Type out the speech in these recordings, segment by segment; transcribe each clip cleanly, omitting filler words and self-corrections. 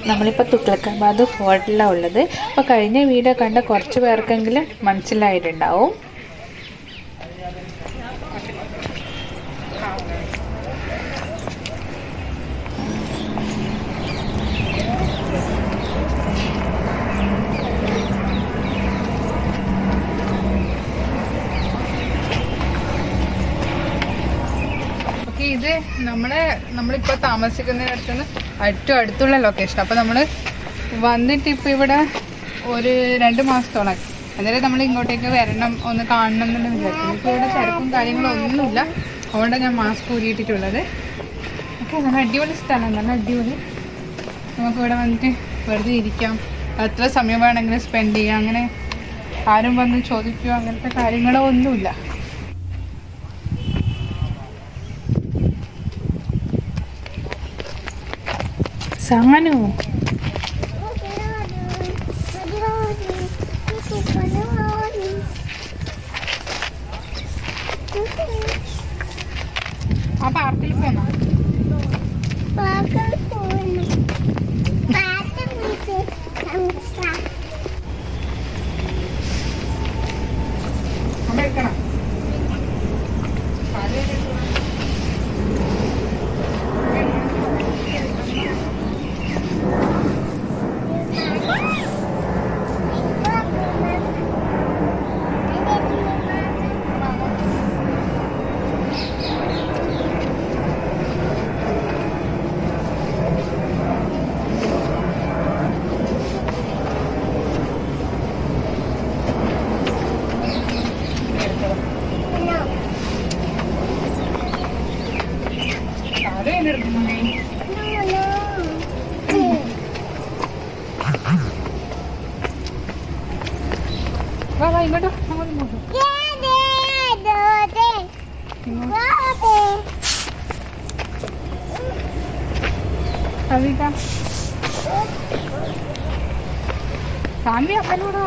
നമ്മളിപ്പോൾ തുഗ്ലക്കാബാദ് ഫോർട്ടിലാണ് ഉള്ളത്. അപ്പോൾ കഴിഞ്ഞ വീഡിയോ കണ്ട കുറച്ച് പേർക്കെങ്കിലും മനസ്സിലായിട്ടുണ്ടാവും. ഇത് നമ്മളിപ്പോൾ താമസിക്കുന്നിടത്തുനിന്ന് ഏറ്റവും അടുത്തുള്ള ലൊക്കേഷൻ. അപ്പോൾ നമ്മൾ വന്നിട്ട് ഇപ്പോൾ ഇവിടെ ഒരു 2 മാസത്തോളം. അന്നേരം നമ്മൾ ഇങ്ങോട്ടേക്ക് വരണം, ഒന്ന് കാണണം എന്നു വിചാരിക്കുന്നു. ഇപ്പോൾ ഇവിടെ തിരക്കും കാര്യങ്ങളും ഒന്നുമില്ല, അതുകൊണ്ടാണ് ഞാൻ മാസ്ക് ഊരിയിട്ടിട്ടുള്ളത്. ഓക്കെ, നല്ല അടിപൊളി സ്ഥലം, നല്ല അടിപൊളി. നമുക്കിവിടെ വന്നിട്ട് വെറുതെ ഇരിക്കാം, എത്ര സമയം വേണമെങ്കിലും സ്പെൻഡ് ചെയ്യാം. അങ്ങനെ ആരും വന്ന് ചോദിക്കുകയോ അങ്ങനത്തെ കാര്യങ്ങളോ ഒന്നുമില്ല. സാനു ആ പാർക്കിൽ പോണോ? അമ്മ എടുക്കണം. ഇങ്ങോട്ടോ കവിത സാൻവി അപ്പനോട്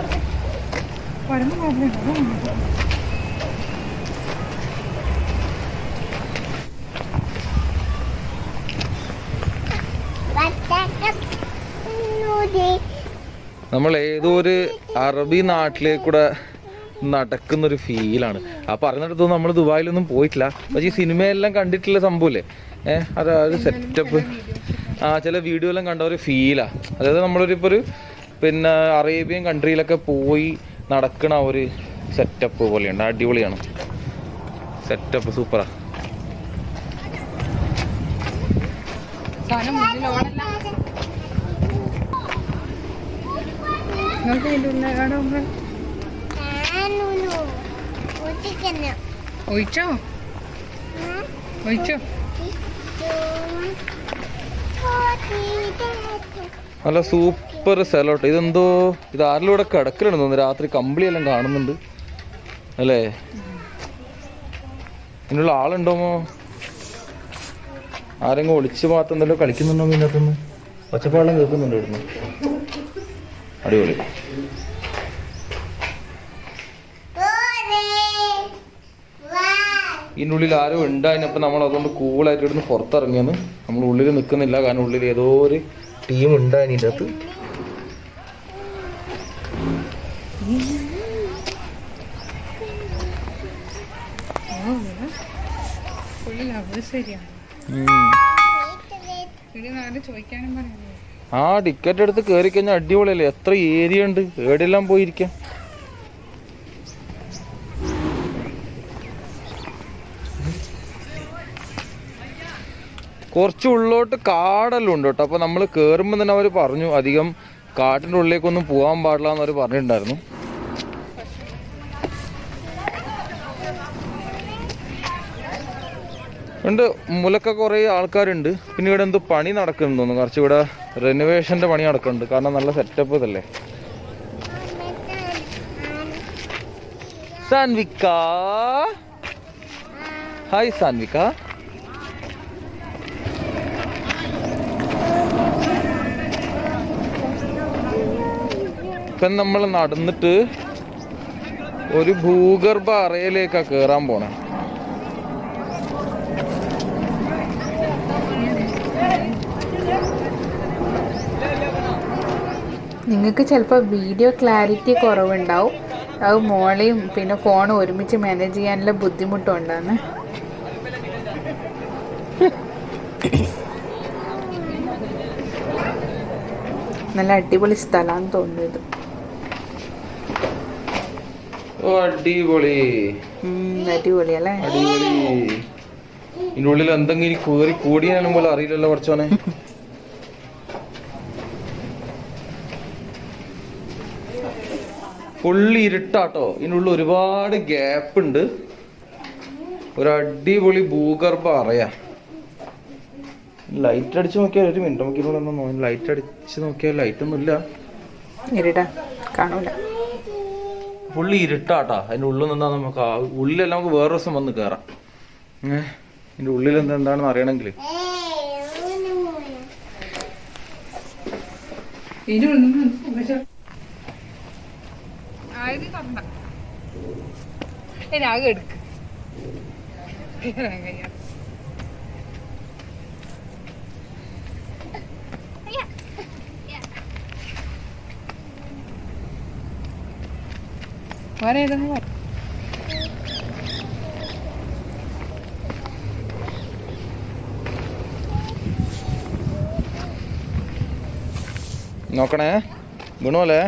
പറഞ്ഞു പറഞ്ഞിട്ടുണ്ടോ? നമ്മൾ ഏതോ ഒരു അറബി നാട്ടിലേക്കൂടെ നടക്കുന്നൊരു ഫീലാണ്. ആ പറഞ്ഞിടത്തൊന്നും നമ്മൾ ദുബായിലൊന്നും പോയിട്ടില്ല, പക്ഷേ ഈ സിനിമയെല്ലാം കണ്ടിട്ടുള്ള സംഭവമില്ലേ, ഒരു സെറ്റപ്പ്, ചില വീഡിയോ എല്ലാം കണ്ട ഒരു ഫീലാണ്. അതായത് നമ്മളൊരിപ്പോൾ പിന്നെ അറേബ്യൻ കൺട്രിയിലൊക്കെ പോയി നടക്കണ ഒരു സെറ്റപ്പ് പോലെയുണ്ട്. അടിപൊളിയാണ്, സെറ്റപ്പ് സൂപ്പറാ. ഒഴിച്ചോ ഒഴിച്ചോ. നല്ല സൂപ്പർ സ്ഥലോട്ടോ. ഇതെന്തോ ഇത് ആരിലും ഇവിടെ കിടക്കലുണ്ടെന്ന് തോന്നുന്നു. രാത്രി കമ്പിളിയെല്ലാം കാണുന്നുണ്ട് അല്ലേ? ഇതിനുള്ള ആളുണ്ടോമോ? ആരെങ്കിലും ഒളിച്ചു മാത്രം എന്തെല്ലോ കളിക്കുന്നുണ്ടോ? ഇതിനകത്തുനിന്ന് ഒച്ചപ്പാടെല്ലാം കേൾക്കുന്നുണ്ട് ഇവിടുന്ന്. അടിപൊളി. ഇതിൻ്റെ ഉള്ളിൽ ആരും ഉണ്ടായിനപ്പോൾ നമ്മൾ അതുകൊണ്ട് കൂളായിട്ട് ഇവിടുന്ന് പുറത്തിറങ്ങിയെന്ന്. നമ്മൾ ഉള്ളിൽ നിൽക്കുന്നില്ല, കാരണം ഉള്ളിൽ ഏതോ ഒരു ടീം ഉണ്ടായിന് ഇതിൻ്റെ അകത്ത്. ആ ടിക്കറ്റ് എടുത്ത് കയറി കഴിഞ്ഞാൽ അടിപൊളിയല്ലേ, എത്ര ഏരിയ ഉണ്ട്, എവിടെയെല്ലാം പോയിരിക്കാം. കുറച്ച് ഉള്ളോട്ട് കാടെല്ലാം ഉണ്ട് കേട്ടോ. അപ്പോൾ നമ്മൾ കയറുമ്പോൾ തന്നെ അവർ പറഞ്ഞു അധികം കാട്ടിൻ്റെ ഉള്ളിലേക്കൊന്നും പോകാൻ പാടില്ല എന്നവർ പറഞ്ഞിട്ടുണ്ടായിരുന്നു. ഉണ്ട് മുലക്ക കുറേ ആൾക്കാരുണ്ട്. പിന്നെ ഇവിടെ എന്തോ പണി നടക്കുന്നുണ്ട് തോന്നുന്നു, കുറച്ച് ഇവിടെ റെനോവേഷൻ്റെ പണി നടക്കുന്നുണ്ട്, കാരണം നല്ല സെറ്റപ്പ് ഇതല്ലേ. സാൻവിക, ഹായ് സാൻവിക. ഇപ്പം നമ്മൾ നടന്നിട്ട് ഒരു ഭൂഗർഭ അറയിലേക്കാണ് കയറാൻ പോണേ. നിങ്ങൾക്ക് ചിലപ്പോൾ വീഡിയോ ക്ലാരിറ്റി കുറവുണ്ടാവും. അത് മോളെയും പിന്നെ ഫോണും ഒരുമിച്ച് മാനേജ് ചെയ്യാനുള്ള ബുദ്ധിമുട്ടുണ്ടാണ്. നല്ല അടിപൊളി സ്ഥലമാണെന്ന് തോന്നുന്നു ഇത്. അടിപൊളി അടിപൊളിയല്ലേ? അടിപൊളി. ഇതിന്റെ ഉള്ളിൽ എന്തെങ്കിലും കേറി കൂടിയാലും പോലെ അറിയില്ലല്ലോ കുറച്ചോനെ. ഫുള്ളി ഇരുട്ടാട്ടോ. ഇതിനുള്ളിൽ ഒരുപാട് ഗ്യാപ്പ് ഉണ്ട്. ഒരു അടിപൊളി ഭൂഗർഭ അറിയാ. ലൈറ്റ് അടിച്ച് നോക്കിയാൽ ഒരു മിനിറ്റ് നമുക്ക് ലൈറ്റ് അടിച്ച് നോക്കിയാൽ ലൈറ്റ് ഒന്നും ഇല്ല, കാണൂല. ഫുള്ളി ഇരുട്ടാട്ടാ. അതിന്റെ ഉള്ളിൽ നിന്നാ നമുക്ക് ഉള്ളിലെല്ലാം നമുക്ക് വേറെ ദിവസം വന്ന് കയറാം. ഇതിന്റെ ഉള്ളിൽ എന്താണെന്ന് അറിയണമെങ്കിൽ നോക്കണേ വീണോലെ.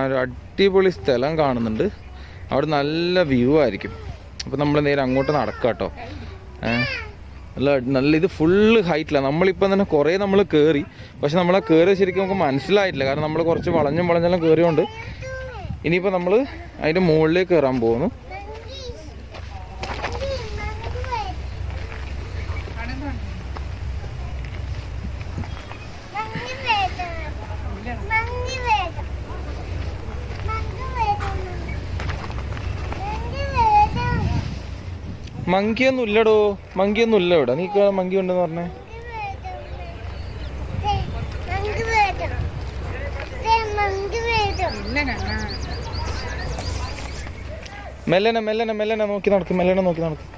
ഒരു അടിപൊളി സ്ഥലം കാണുന്നുണ്ട്. അവിടെ നല്ല വ്യൂ ആയിരിക്കും. അപ്പോൾ നമ്മൾ നേരെ അങ്ങോട്ട് നടക്കാം കേട്ടോ. നല്ല ഇത് ഫുള്ള് ഹൈറ്റിലാണ്. നമ്മളിപ്പം തന്നെ കുറേ നമ്മൾ കയറി, പക്ഷെ നമ്മളെ കയറി ശരിക്കും നമുക്ക് മനസ്സിലായിട്ടില്ല. കാരണം നമ്മൾ കുറച്ച് വളഞ്ഞെല്ലാം കയറിയോണ്ട് ഇനിയിപ്പോൾ നമ്മൾ അതിൻ്റെ മുകളിലേക്ക് കയറാൻ പോകുന്നു. മങ്കിയൊന്നും ഇല്ലടോ, മങ്കിയൊന്നും ഇല്ല ഇവിടെ. നീ മങ്കി ഉണ്ടെന്ന് പറഞ്ഞേ. മെല്ലനെ മെല്ലനെ മെല്ലനെ നോക്കി നടക്കും, മെല്ലനെ നോക്കി നടക്കും.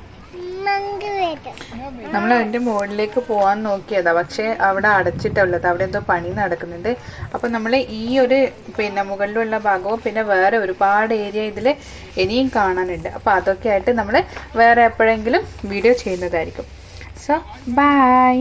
നമ്മൾ അതിൻ്റെ മുകളിലേക്ക് പോകാൻ നോക്കിയതാ, പക്ഷേ അവിടെ അടച്ചിട്ടുള്ളത്. അവിടെ എന്തോ പണി നടക്കുന്നുണ്ട്. അപ്പം നമ്മൾ ഈ ഒരു പിന്നെ മുകളിലുള്ള ഭാഗവും പിന്നെ വേറെ ഒരുപാട് ഏരിയ ഇതിൽ ഇനിയും കാണാനുണ്ട്. അപ്പോൾ അതൊക്കെ ആയിട്ട് നമ്മൾ വേറെ എപ്പോഴെങ്കിലും വീഡിയോ ചെയ്യുന്നതായിരിക്കും. So by.